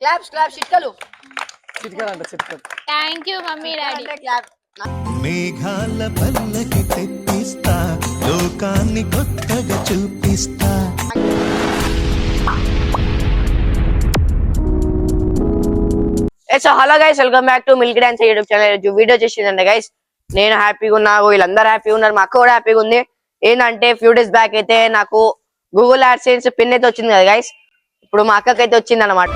Claps claps చిట్కలు చిట్కలు చిట్కలు. Thank you mummy daddy. మేఘాల పల్లకి తెప్పిస్తా లోకాన్ని కొత్తగా చూపిస్తా. So hello guys, welcome back to Milk Dance YouTube channel. Video చేసిందండి గైస్, నేను హ్యాపీగా ఉన్నా, వీళ్ళందరూ హ్యాపీగా ఉన్నారు, మా అక్క కూడా హ్యాపీగా ఉంది. ఏంటంటే ఫ్యూ డేస్ బ్యాక్ అయితే నాకు గూగుల్ యాడ్సెన్స్ పిన్ అయితే వచ్చింది కదా గైస్, ఇప్పుడు మా అక్కకి అయితే వచ్చింది అనమాట.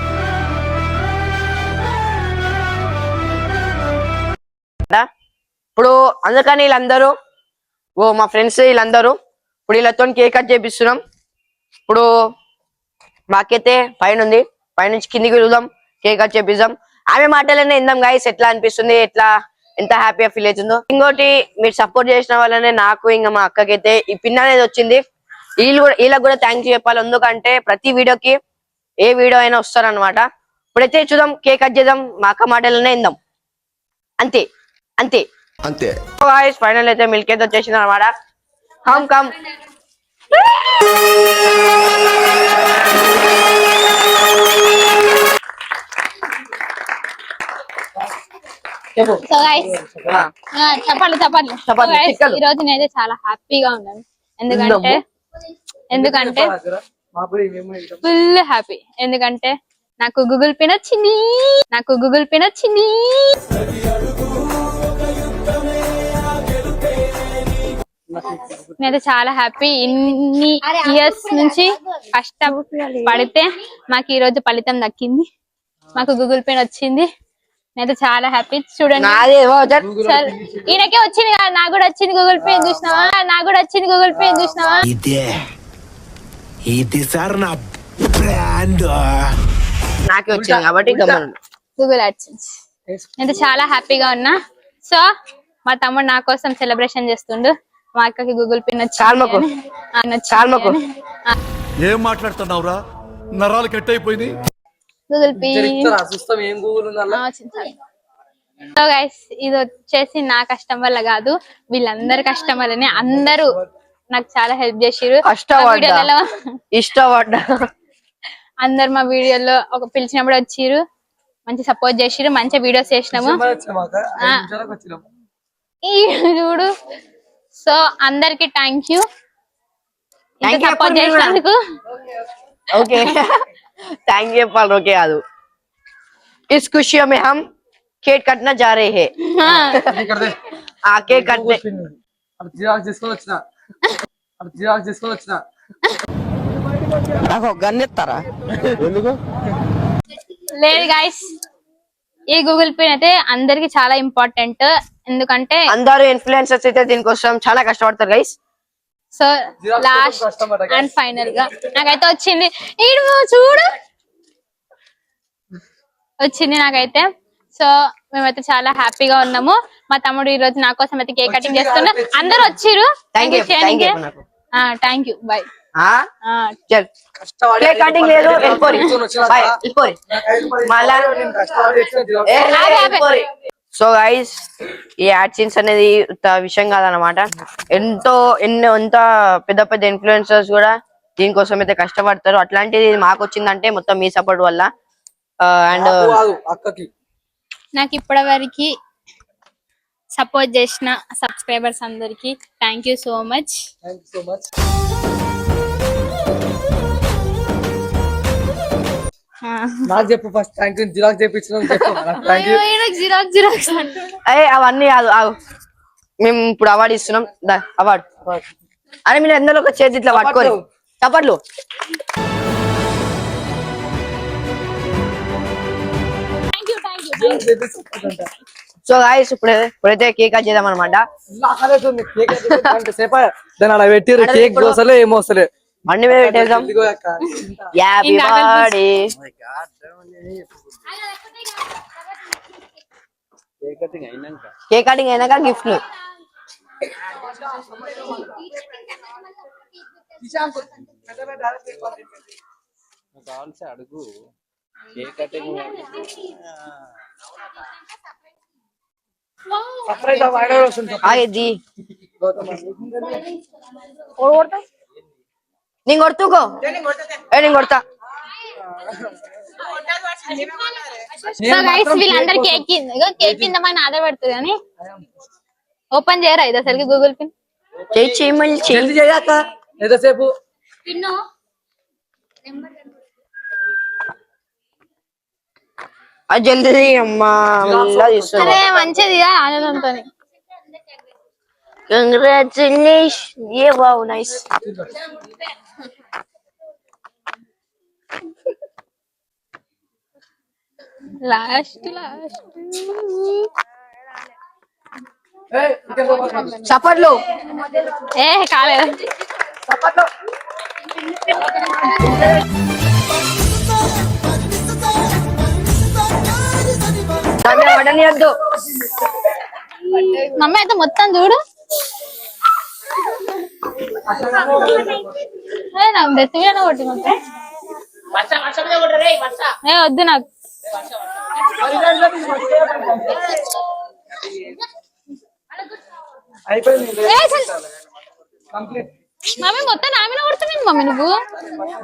ఇప్పుడు అందుకని వీళ్ళందరూ మా ఫ్రెండ్స్ వీళ్ళందరూ ఇప్పుడు వీళ్ళతో కేక్ కట్ చేపిస్తున్నాం. ఇప్పుడు మాకైతే పైన ఉంది, పైనుంచి కిందికి వెళ్దాం, కేక్ కట్ చేపిద్దాం. ఆమె మాటలనే ఇందాం గైస్, ఎట్లా అనిపిస్తుంది, ఎట్లా ఎంత హ్యాపీగా ఫీల్ అవుతుందో. ఇంకోటి మీరు సపోర్ట్ చేసిన వాళ్ళనే నాకు ఇంకా మా అక్కకైతే ఈ పిన్ అనేది వచ్చింది. వీళ్ళకి కూడా థ్యాంక్స్ చెప్పాలి, ఎందుకంటే ప్రతి వీడియోకి ఏ వీడియో అయినా వస్తారనమాట. ఇప్పుడైతే చూద్దాం, కేక్ కట్ చేద్దాం, మా అక్క మాటలనే ఇందాం. అంతే అంతే అంతే. ఫైనల్ అయితే మిల్క్ అయితే వచ్చేసింది అనమాట. కమ్ కమ్ సో గైస్ చెప్పండి ఈ రోజు నేనైతే చాలా హ్యాపీగా ఉన్నాను. ఎందుకంటే ఫుల్ హ్యాపీ. ఎందుకంటే నాకు గూగుల్ పే వచ్చింది. నేనైతే చాలా హ్యాపీ. ఇన్ని ఇయర్స్ నుంచి కష్టపడితే మాకు ఈ రోజు ఫలితం దక్కింది. మాకు గూగుల్ పే వచ్చింది. నేనైతే చాలా హ్యాపీ. చూడండి, ఈయనకే వచ్చింది కదా, నాకు కూడా వచ్చింది గూగుల్ పే. చూసినావా? నాకే వచ్చింది కాబట్టి గూగుల్ యాడ్సెన్స్. నేనైతే చాలా హ్యాపీగా ఉన్నా. సో మా తమ్ముడు నా కోసం సెలబ్రేషన్ చేస్తుండు. మా అక్కకి గూగుల్ పే ఏం మాట్లాడుతున్నావురా, నరాలు కట్ అయిపోయింది. Google pay. సో గైస్, ఇది వచ్చేసి నా కష్టం వల్ల కాదు, వీళ్ళందరి కష్టం వల్లనే. అందరూ నాకు చాలా హెల్ప్ చేసిరు. అందరు మా వీడియోలో ఒక పిలిచినప్పుడు వచ్చిరు, మంచి సపోర్ట్ చేసిరు, మంచిగా వీడియోస్ చేసినాము. చూడు, సో అందరికి థ్యాంక్ యూ సపోర్ట్ చేసినందుకు. ఓకే थैंक यू पाल रोके आदू इस खुशियों में हम केक काटना जा रहे हैं. केक काटने లేదు గైస్, ఈ గూగుల్ పే అయితే అందరికి చాలా ఇంపార్టెంట్. ఎందుకంటే అందరూ ఇన్ఫ్లుయెన్సర్స్ అయితే దీనికోసం చాలా కష్టపడతారు guys. So last and final గా నాకైతే వచ్చింది. చూడు, వచ్చింది నాకైతే. సో మేమైతే చాలా హ్యాపీగా ఉన్నాము. మా తమ్ముడు ఈ రోజు నా కోసం అయితే కేక్ కటింగ్ చేస్తున్నా. అందరు వచ్చిర్రు. Thank you. By. Cake cutting లేదు, సో గైస్ ఈ యాడ్సెన్స్ అనేది విషయం కాదనమాట. ఎంత పెద్ద పెద్ద ఇన్ఫ్లుయెన్సర్స్ కూడా దీనికోసం అయితే కష్టపడతారు. అట్లాంటిది మాకు వచ్చిందంటే మొత్తం మీ సపోర్ట్ వల్ల. అండ్ నాకు ఇప్పటి వరకు సపోర్ట్ చేసిన సబ్స్క్రైబర్స్ అందరికి థ్యాంక్ యూ సో మచ్. నాకు చెప్పు ఫస్ట్. Thank you. జిరాక్స్ చేపించడం చెప్పు. జిరాక్స్ అవన్నీ కాదు, మేము ఇప్పుడు అవార్డు ఇస్తున్నాం. అవార్డు అని మీరు అందరూ ఒక చేతి ఇట్లా పట్టుకోరు, చప్పట్లు. సో గాయ్స్ ఇప్పుడైతే కేక్ కట్ చేద్దాం అనమాట. అలా పెట్టిరు, కేక్ దోసలే ఏమో వస్తలే, అన్ని మీద పెట్టేద్దాం. కేక్ కటింగ్ అయినాక గిఫ్ట్లు. అడుగు కేక్ కటింగ్ నేను కొడుతుకో, నేను కొడతా. సో గైస్ వీళ్ళందరూ కేక్ కింద మన ఆధార్ పెడుతుంది కానీ ఓపెన్ చేయరా ఇది అసలు గూగుల్ పిన్ చెయ్యి మళ్ళీ జల్దీ చేయక ఎంతసేపు పిన్ అది జల్దీ అమ్మా అరే మంచిది ఆనందంతో కంగ్రాచులేషన్ ఏ వావ్ నైస్ లాస్ట్ చప్పట్లు ఏ కాలేదు చప్పట్లు వడనియద్దు మమ్మీ అయితే మొత్తం చూడు నాకు బెత్తిగా కొట్టి మొత్తం ఏ వద్దు నాకు అయిపోయింది ఏ అసలు కంప్లీట్ మమ్మీ మొత్తం నా మీద కొడుతున్నాను మమ్మీ నువ్వు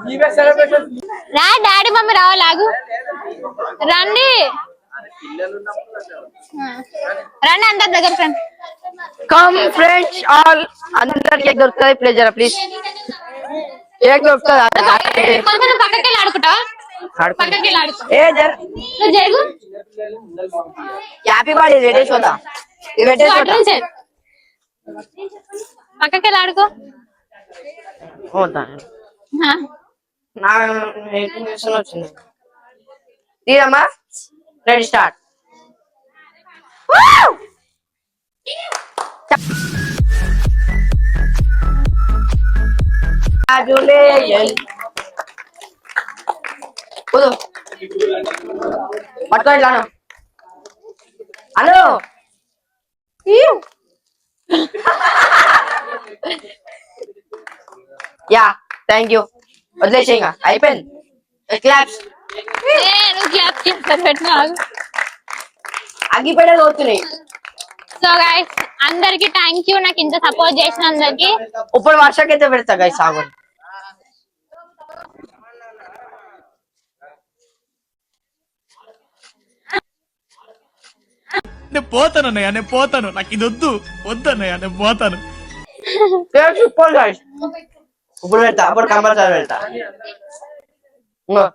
నీవే సెలబ్రేషన్ రా డాడీ మమ్మీ రావాలాగు రండి రండి అందరి దగ్గర ఫ్రెండ్ కమ్ ఫ్రెండ్స్ ఆల్ అందరికి కేక్ దొరుకుతుంది ప్లీజ్ ప్లీజ్ కేక్ దొరుకుతుంది కొంచెం పక్కకి వెళ్ళి ఆడుకుంటావా పక్కకి వెళ్ళి ఆడుకో ఏ జర నువ్వు జరుగు హ్యాపీ బర్త్డే రెడీ చూద్దా ఇది పెట్టేసి అటు నుంచి పక్కకి వెళ్ళి ఆడుకో నా వచ్చింది తీరమ్మా రెడీ స్టార్ట్ పట్టుకో ఇట్లా హలో యా థ్యాంక్ యూ వదిలేసే ఇంకా అయిపోయింది క్లాప్స్ నువ్వు క్లాప్ పెట్టిన అగ్గిపెట్టెలు అవుతున్నాయి సో గైస్ అందరికి థ్యాంక్ యూ నాకు ఇంత సపోర్ట్ చేసిన అందరికి ఇప్పుడు వర్షకైతే పెడతా గైస్ సాగు నేను పోతాను అన్నయ్య, నేను పోతాను, నాకు ఇది వద్దు వద్దన్నయ్య, నేను పోతాను. ఇప్పుడు పెడతా అప్పుడు కంపల్సరీ పెడతా ఇంగో.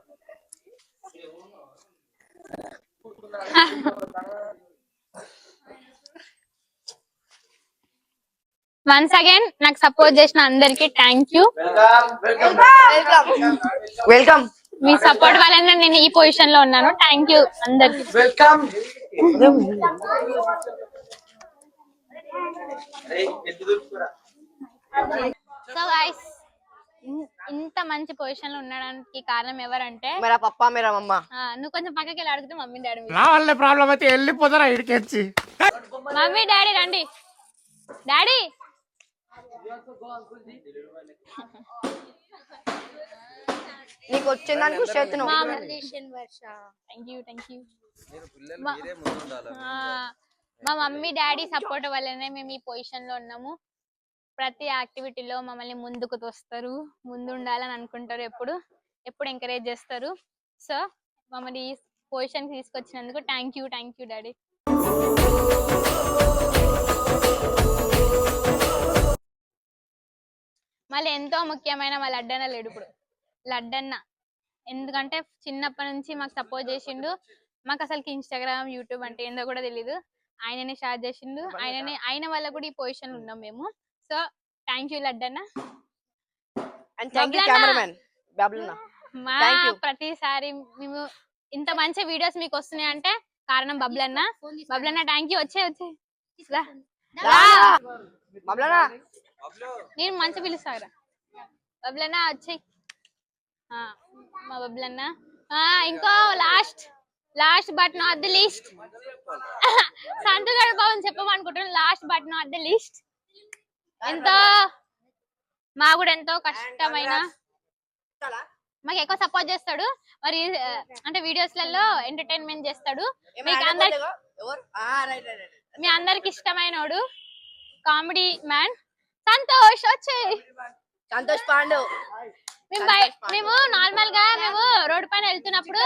వన్స్ అగైన్ నాకు సపోర్ట్ చేసిన అందరికి thank you welcome me support వల్లనే నేను ఈ పొజిషన్ లో ఉన్నాను థ్యాంక్ యూ అందరికి వెల్కమ్ సో గైస్ ఇంత మంచి పొజిషన్ లో ఉండడానికి కారణం ఎవరంటే మేరా పప్పా మేరా మమ్మ నువ్వు కొంచెం పక్కకి వెళ్ళి అడిగితే మమ్మీ డాడీ నా వల్ల ప్రాబ్లం అయితే వెళ్ళిపోతారా ఇడికి వచ్చి. మమ్మీ డాడీ రండి డాడీ నీకు వచ్చిందని ఖుషి అవుతున్నావు థ్యాంక్ యూ మా మమ్మీ డాడీ సపోర్ట్ వల్లనే మేము ఈ పొజిషన్ లో ఉన్నాము ప్రతి యాక్టివిటీలో మమ్మల్ని ముందుకు తోస్తారు ముందు ఉండాలని అనుకుంటారు ఎప్పుడు ఎంకరేజ్ చేస్తారు సో మమ్మల్ని ఈ పొజిషన్ తీసుకొచ్చినందుకు థ్యాంక్ యూ డాడీ మళ్ళీ ఎంతో ముఖ్యమైన మా లడ్డన్న లేడు ఇప్పుడు లడ్డన్న ఎందుకంటే చిన్నప్పటి నుంచి మాకు సపోర్ట్ చేసిండు మాకు అసలు ఇన్స్టాగ్రామ్ యూట్యూబ్ అంటే ఏందో కూడా తెలీదు ఆయననే స్టార్ట్ చేసిండు ఆయన వల్ల కూడా ఈ పొజిషన్ ఉన్నాం మేము so thank you Laddanna and thank you cameraman Bablanna మా ప్రతిసారి మేము ఇంత మంచి వీడియోస్ మీకు వస్తున్నాయి అంటే కారణం బబ్లన్న థ్యాంక్ యూ వచ్చే బాబ్లన్న నేను మంచి పిలుస్తారా బబ్లన్న వచ్చే మా బబ్లన్న ఇంకో last but not the least సంతుగారి బాబుని చెప్పమనుకుంటున్నాను last but not the least ఎంతో మా కూడా ఎంతో కష్టమైన మాకు ఎక్కువ సపోర్ట్ చేస్తాడు మరి అంటే వీడియోస్ లలో ఎంటర్టైన్మెంట్ చేస్తాడు మీ అందరికి ఇష్టమైనోడు కామెడీ మ్యాన్ సంతోష్ వచ్చే సంతోష్ పాండు మేము నార్మల్ గా మేము రోడ్ పైన వెళ్తున్నప్పుడు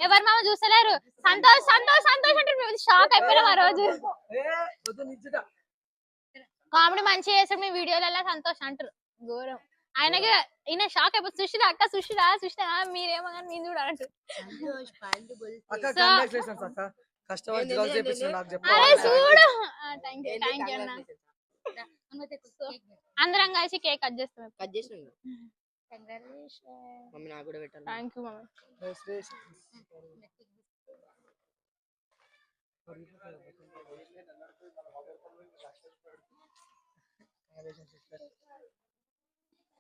ఎవరు మామ చూస్తలేరు, సంతోష్ సంతోష్ సంతోష్ అంటే మేము షాక్ అయిపోయినాం ఆ రోజు. కామెడీ మంచిగా చేసాడు మీ వీడియోలలో సంతోష్ అంటారు ఘోరం. ఆయనకి ఈయన షాక్ అయిపోతుంది, సుషిరా అక్క సుషిరా సుషిరా మీరేమో కానీ నేను చూడాలంటారు. అరే చూడు, థ్యాంక్ యూ అన్న. అందరం కలిసి కేక్ కట్ చేస్తాం. Thank you mummy.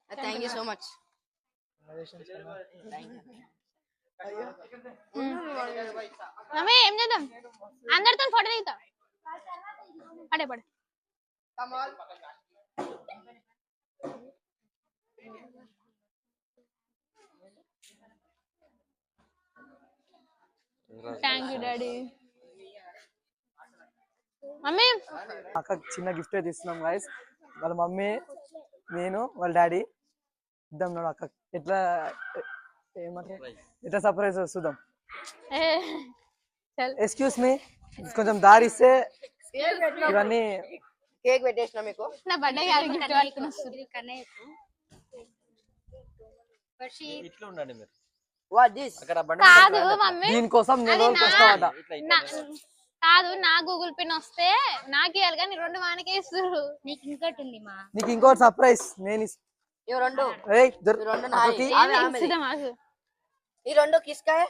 Thank you so much. Mummy ఏం చేద్దాం, అందరితో ఫోటో దిగుతాం. పడే పడే థ్యాంక్ యూ డాడీ. మమ్మీ అక్క చిన్న గిఫ్ట్ అయితే ఇస్తున్నాం గైస్. వాళ్ళ మమ్మీ, నేను, వాళ్ళ డాడీ ఇద్దాం. నోడు అక్క ఎట్లా ఏమంటారు, ఎట్లా సర్ప్రైజ్ చూద్దాం. ఎక్స్క్యూజ్ మీ, కొంచెం దారి ఇస్తే ఇవన్నీ. కేక్ పెట్టేసిన మీకు. నా బర్త్డే గిఫ్ట్ పట్టుకుని వస్తుంది. ఇట్లా ఉండండి మీరు. What this? కాదు మమ్మీ, దీనికోసం నేను కష్టపడ్డా. కాదు నా గూగుల్ పిన్ వస్తే నాకు ఇవ్వాలి కానీ 2 వానికే ఇస్తారు. నీకు ఇంకోటి ఉంది మా, నీకు ఇంకోటి సర్ప్రైజ్ నేను ये రెండు రెండు నాయి. ये రెండు किसका है?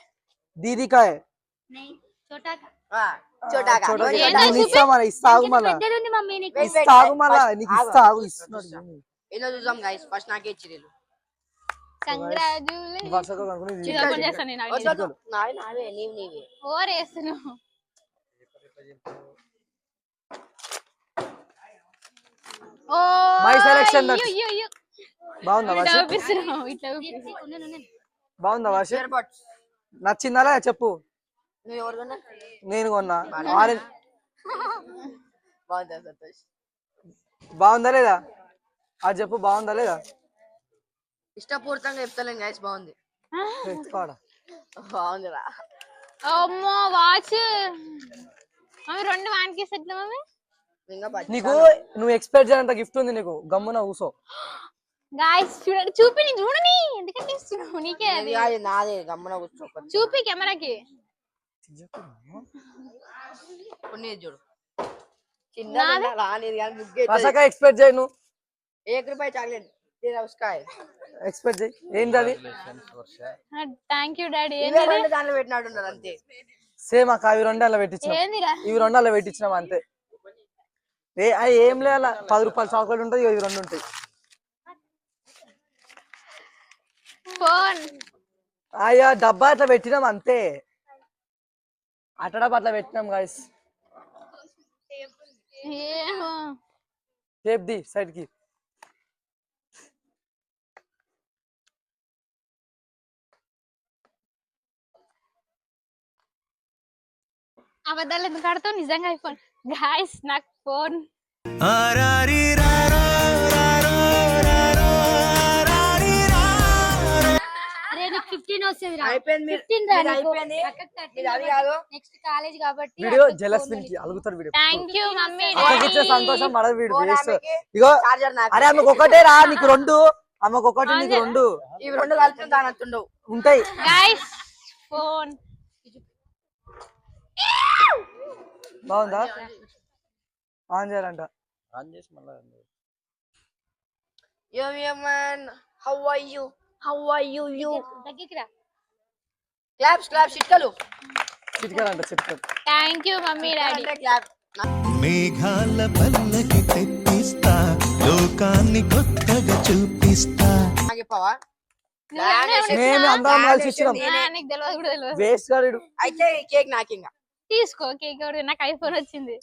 दीदी का है. नहीं छोटा का. हां छोटा का. ఇస్తా మన ఇస్తాగు మళ్ళా పెద్దది మమ్మీ నీకు. ఇస్తాగు మళ్ళా నీకు ఇస్తాగు ఇస్తున్నాడు. ఇలా చూద్దాం గైస్, ఫస్ట్ నాకే ఇచ్చిరేలు. కంగ్రాట్యులేషన్స్. వరుసగా కనుకొని చిన్నప్పుడు చేస్తాను నేను అవి. నావే నీవే ఓవర్ చేస్తున్నావు. Oh my selection. యు బాగుందా వాష్? ఇట్లా బాగుందా వాష్? షేర్ బట్స్ నచ్చిందా చెప్పు. నువ్వు ఎవరు కొన్నా? నేను కొన్నా. ఆరెంజ్ బాగుందా సంతోష్? బాగుందా లేదా అది చెప్పు. బాగుందా లేదా? ఇష్టపూర్తంగా చెప్తలేను గైస్, బాగుంది. బాగుందిరా. అమ్మో వాచ్ మమ్మీ 2 వానికి సెట్ మమ్మీ. నీకు నువ్వు ఎక్స్పెక్ట్ చేయనంత గిఫ్ట్ ఉంది నీకు, గమ్మున కూసో. గాయ్స్ చూడండి, చూపి నేను చూడని ఎందుకంటే ఇస్తున్నావు నీకే. అది నాదే, గమ్మున కూర్చో. చూపి కెమెరాకి. కొన్ని చూడు చిన్న రానిది కానీ ముగ్గే. రసక ఎక్స్పెక్ట్ చేయి నువ్వు. 1 రూపాయి చాక్లెట్ तेरा उसका है. ఎక్స్పెక్ట్ చేయి. ఏంది అది? Thank you daddy. ఇవే రెండు దాంట్లో పెట్టినట్టున్నారు అంతే. సేమ్ అక్క ఇవి 2 అలా పెట్టించినాం. ఏందిరా ఇవి 2 అలా పెట్టించినాం అంతే. ఏం లేదు, 10 రూపాయల చాక్లెట్ ఉంటుంది, ఇవి 2 ఉంటాయి. ఫోన్ అయ్యా డబ్బా అట్లా పెట్టినాం అంతే. అట్ట డబ్బా అట్లా పెట్టినాం గాయస్. టేప్ ది సైడ్ కి. అబద్ధాలు ఎందుకు ఆడతావు, నిజంగా ఐఫోన్. గాయ్స్ నాకు ఫోన్. వీడియో జెలస్ విన్ కి అలుగుతారు వీడియో. Thank you mummy. అక్కడిచ్చే సంతోషం మన వీడియో వేస్ట్. ఇగో అరే ఆమెకు ఒకటే రా, నీకు 2. ఆమెకు ఒకటి, నీకు 2. ఇవి 2 కలిపి దానంతుండవు ఉంటాయి. గైస్ ఫోన్ బాగుందా? ఆన్ చేయాలంట. ఆన్ చేసి మళ్ళా Yo man, how are you? How are you? దగ్గరికి Claps చిట్కలు. చిట్కాలంట చిట్కలు. Thank you mummy daddy. Clap. మేఘాల పల్లకి తెప్పిస్తా, లోకాన్ని కొత్తగా చూపిస్తా. నాకు చెప్పవా? మేము అందరం కలిసి ఇచ్చినాం. నీకు తెలియదు కూడా తెలియదు. వేస్ట్ గాడు. అయితే ఈ కేక్ నాకు ఇంకా తీసుకో కేక్. నాకు ఐఫోన్ వచ్చింది.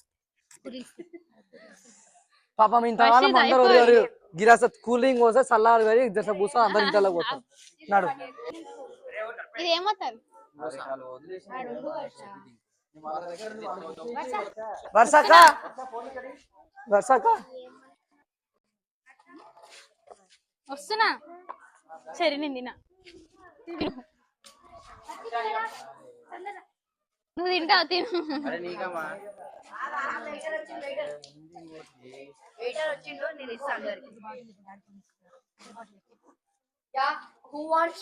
పాపం ఇంత కాలం అందరూ గిరాస కూలింగ్ పోతే చల్లారు కానీ జస్ట్ కూర్చో అందరు ఇంట్లో పోతాం. నాడు ఇది ఏమవుతారు వర్షాక వస్తున్నా. సరే నేను తినా నువ్వు తింటావు తిను అరే నీకమ్మా Who wants?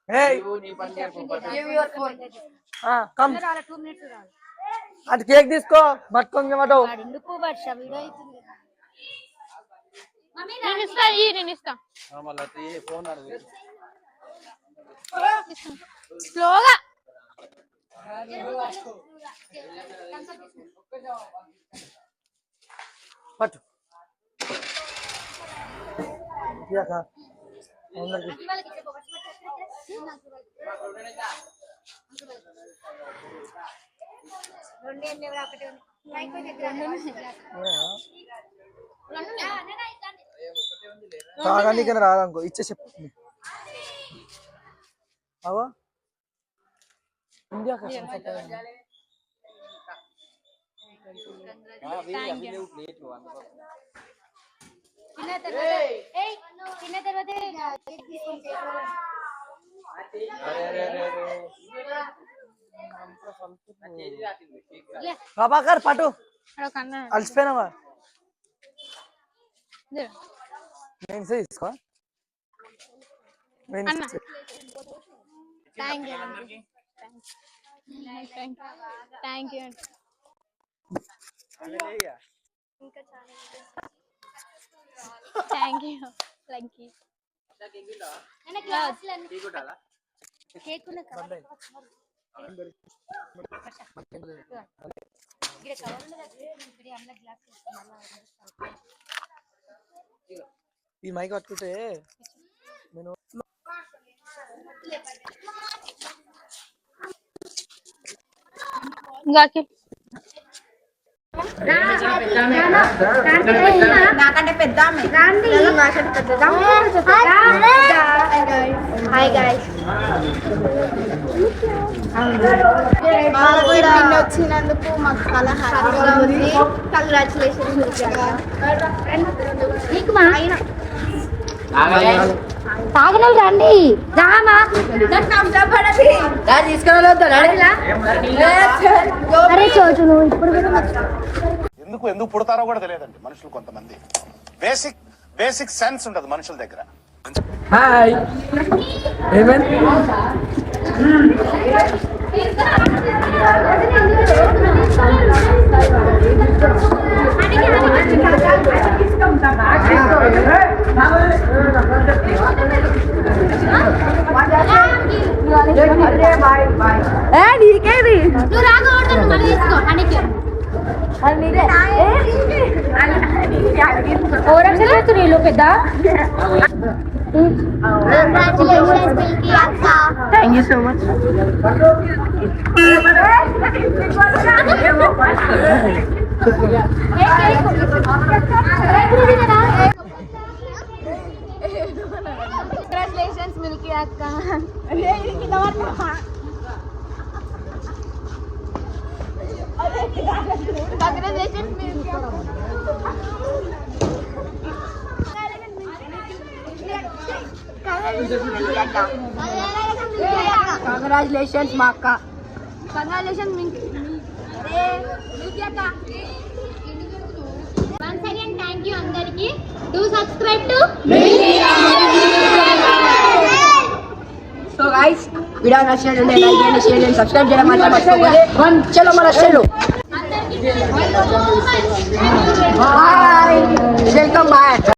Hey, నీ పని చెప్పు Give your phone. come. అటు కేక్ తీసుకో పట్టుకొని మాట నేను ఇస్తా మళ్ళీ ఫోన్ అడుగు స్లోగా పట్టు ఇయ్యాక. అందరికి తాగడానికి రాదనుకో ఇచ్చే చెప్పు అవో ఇండియా ప్లేట్లు అందుకో ప్రభాకర్ పట్టు అలసిపోయినావా నేను తీసుకో thank you thank you lucky ఈ మైక్ పట్టుకుంటే నేను ఇంకాకి నాకంటే పెద్ద హాయ్ గైస్ వచ్చినందుకు మాకు చాలా హ్యాపీగా ఉంది కంగ్రాచులేషన్స్ నీకు మా తాగలు రండి రామా అరే చోటు నువ్వు ఇప్పుడు ఎందుకు పుడతారో కూడా తెలియదండి మనుషులు కొంతమంది బేసిక్ సెన్స్ ఉండదు మనుషుల దగ్గర. హాయ్ ఏమైంది నీకేది నువ్వు రాకూడదు మళ్ళీ తీసుకో అనికి నీళ్ళు పెద్ద Thank you so much. Congratulations Milky అక్క కంగ్రాచులేషన్స్ మిల్కీ Congratulations మా అక్క. కంగ్రాచులేషన్స్ మిల్కీ అక్క వన్స్ అగైన్ థ్యాంక్ యూ అందరికి do subscribe to So guys, video నచ్చినట్లయితే లైక్ చేయండి, షేర్ చేయండి, సబ్స్క్రైబ్ చేయడం మాత్రం మర్చిపోకండి. చలో మన షెల్లు. Bye. Welcome back.